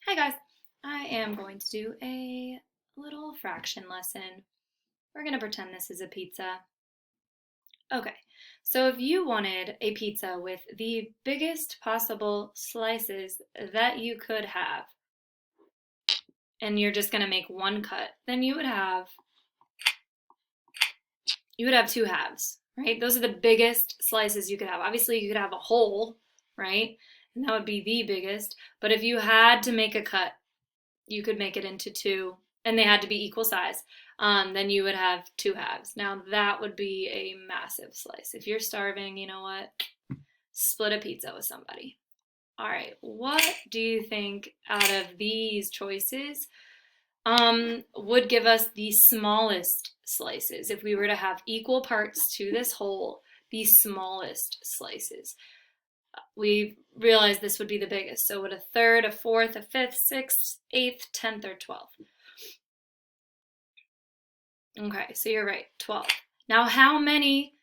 Hi guys, I am going to do a little fraction lesson. We're going to pretend this is a pizza. Okay, so if you wanted a pizza with the biggest possible slices that you could have, and you're just going to make one cut, then you would have two halves, right? Those are the biggest slices you could have. Obviously, you could have a whole, right? And that would be the biggest. But if you had to make a cut, you could make it into two, and they had to be equal size. Then you would have two halves. Now that would be a massive slice. If you're starving, you know what? Split a pizza with somebody. All right, what do you think out of these choices would give us the smallest slices? If we were to have equal parts to this whole, the smallest slices. We realized this would be the biggest. So would a third, a fourth, a fifth, sixth, eighth, 10th, or 12th? Okay, so you're right, 12. Now how many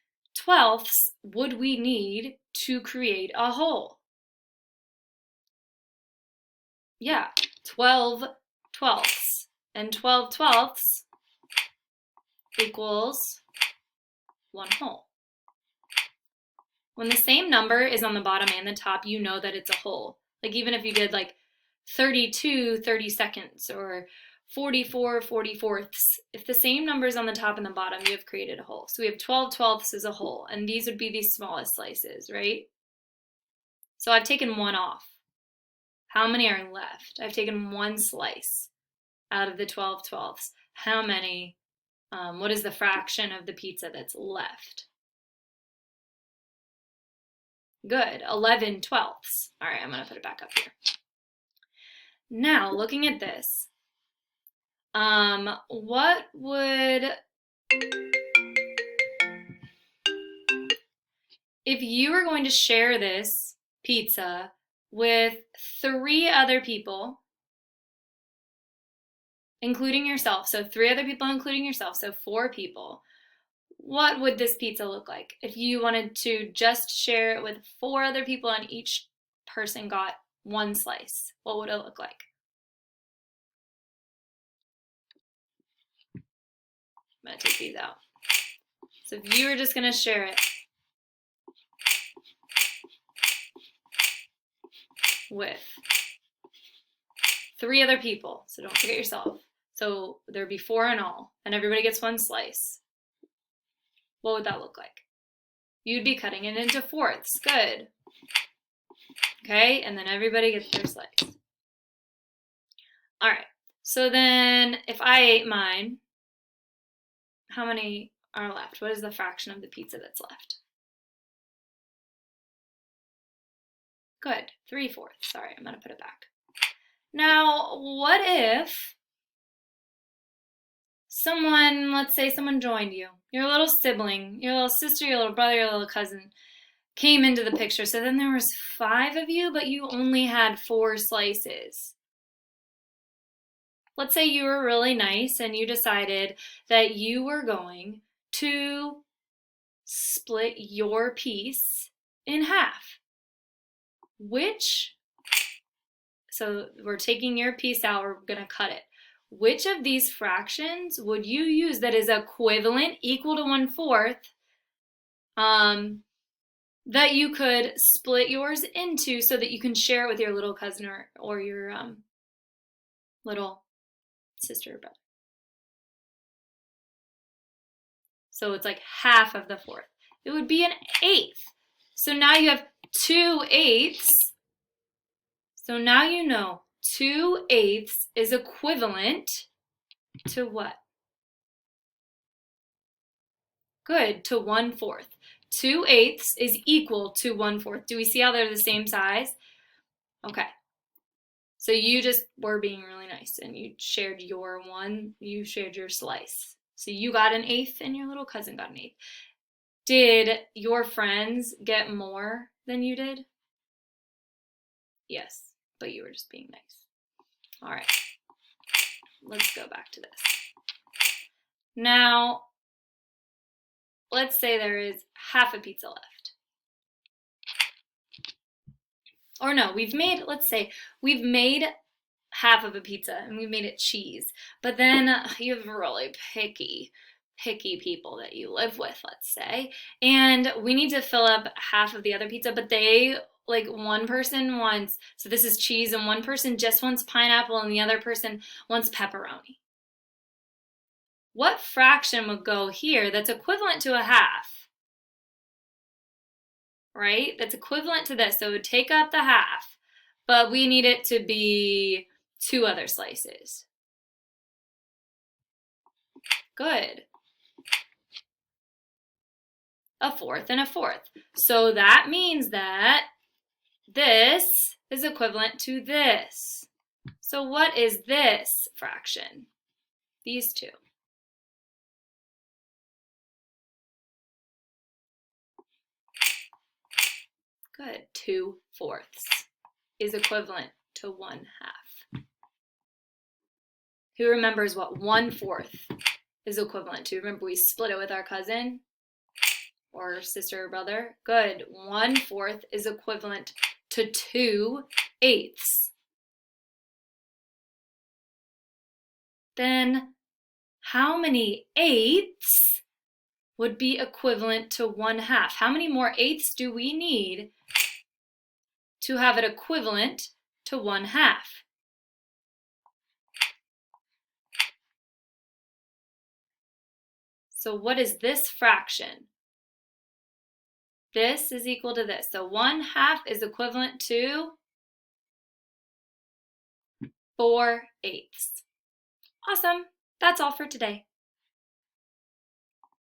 12ths would we need to create a whole? Yeah, 12 12ths. And 12 12ths equals one whole. When the same number is on the bottom and the top, you know that it's a whole. Like even if you did like 32 32nds or 44 44ths, if the same number is on the top and the bottom, you have created a whole. So we have 12 12ths as a whole, and these would be the smallest slices, right? So I've taken one off. How many are left? I've taken one slice out of the 12 12ths. How many, what is the fraction of the pizza that's left? Good, 11 12ths. All right, I'm gonna put it back up here. Now, looking at this, what would, if you were going to share this pizza with 3 other people, including yourself, so 3 other people including yourself, so 4 people, what would this pizza look like? If you wanted to just share it with 4 other people and each person got one slice, what would it look like? I'm gonna take these out. So if you were just gonna share it with 3 other people, so don't forget yourself. So there'd be 4 in all, and everybody gets one slice. What would that look like? You'd be cutting it into fourths. Good. Okay, and then everybody gets their slice. All right, so then if I ate mine, how many are left? What is the fraction of the pizza that's left? Good, 3/4. Sorry, I'm gonna put it back. Now, what if someone, let's say someone joined you, your little sibling, your little sister, your little brother, your little cousin, came into the picture. So then there was 5 of you, but you only had 4 slices. Let's say you were really nice and you decided that you were going to split your piece in half. So we're taking your piece out, we're gonna cut it. Which of these fractions would you use that is equivalent, equal to 1/4, that you could split yours into so that you can share it with your little cousin or your little sister or brother? So it's like half of the 4th. It would be an 1/8. So now you have 2/8. So now you know 2/8 is equivalent to what? Good, to 1/4. 2/8 is equal to 1/4. Do we see how they're the same size? Okay. So you just were being really nice and you shared your slice. So you got an 1/8 and your little cousin got an 1/8. Did your friends get more than you did? Yes, but you were just being nice. All right, let's go back to this. Now, let's say there is half a pizza left. Or no, let's say we've made half of a pizza and we made it cheese. But then you have really picky people that you live with, let's say, and we need to fill up half of the other pizza, but they, like, one person wants, so this is cheese, and one person just wants pineapple and the other person wants pepperoni. What fraction would go here that's equivalent to a half? Right? That's equivalent to this. So it would take up the half, but we need it to be 2 other slices. Good. A fourth and a fourth. So that means that this is equivalent to this. So what is this fraction? These two. Good. 2/4 is equivalent to 1/2. Who remembers what 1/4 is equivalent to? Remember we split it with our cousin or sister or brother? Good. 1/4 is equivalent to 2/8. Then how many eighths would be equivalent to 1/2? How many more eighths do we need to have it equivalent to 1/2? So what is this fraction? This is equal to this. So 1/2 is equivalent to 4/8. Awesome. That's all for today.